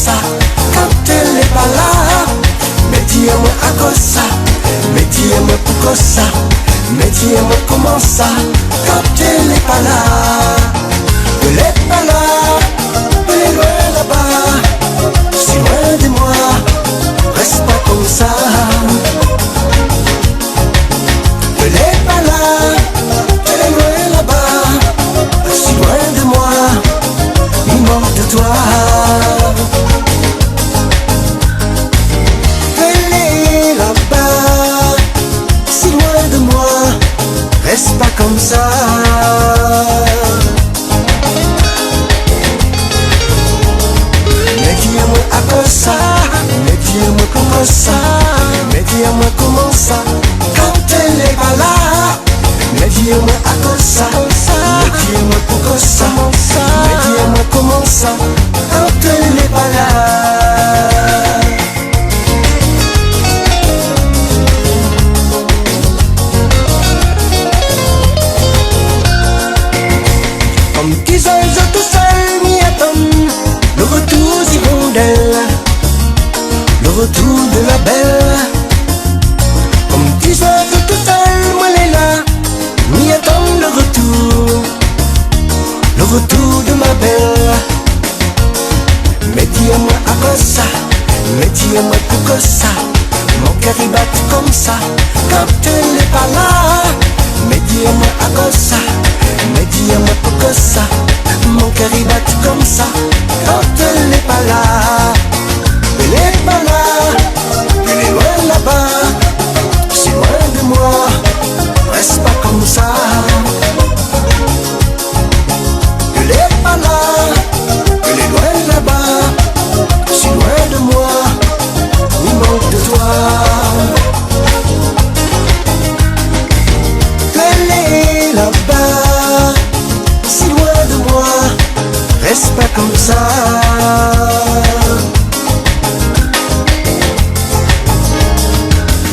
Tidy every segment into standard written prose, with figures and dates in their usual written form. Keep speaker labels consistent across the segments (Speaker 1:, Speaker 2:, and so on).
Speaker 1: ça quand elle n'est pas là. Mais dis-moi à cause ça, mais dis-moi pourquoi ça, mais dis-moi comment ça quand elle n'est pas là. Elle n'est pas là, elle est loin là-bas, si loin de moi, reste pas comme ça. Elle n'est pas là, elle est loin là-bas, si loin de moi, il manque de toi. Elle est là-bas, si loin de moi, reste pas comme ça. Mais dis-moi à quoi ça, mais dis-moi comment ça, mais dis-moi comment ça quand elle n'est pas là. Mais dis-moi à quoi ça, mais dis-moi pourquoi ça, mais dis-moi comment ça quand elle n'est pas là. Comme 10 ans tout seul m'y attendent le retour d'Hirondelle, le retour de la belle. Comme 10 ans tout seul moi elle est là, m'y attend le retour de ma belle. Mais dis-moi à quoi ça, mais dis-moi pourquoi ça, mon cœur il bat comme ça quand elle n'est pas là. Mais dis-moi à quoi ça, mais dis-moi pourquoi ça, mon cœur il bat comme ça quand elle n'est pas là. Elle n'est pas là, elle est loin là-bas, si loin de moi, reste pas comme ça. Elle est pas là, elle est loin là-bas, si loin de moi, il manque de toi. Elle est là-bas, si loin de moi, reste pas comme ça.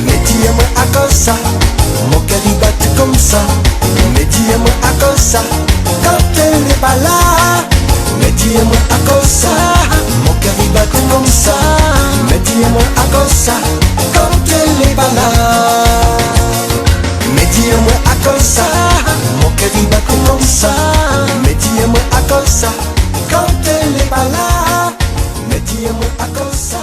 Speaker 1: Mais dis-moi à quoi ça, mon cœur il bat comme ça. Mais dis-moi à quoi ça quand elle n'est pas là. Mais dis-moi à quoi ça, mon cœur il bat comme ça. Mais dis-moi à quoi ça quand elle n'est pas là. Mais dis-moi à quoi ça, mon cœur il bat comme ça. Mais dis-moi à quoi ça quand elle n'est pas là. Mais dis-moi à quoi ça.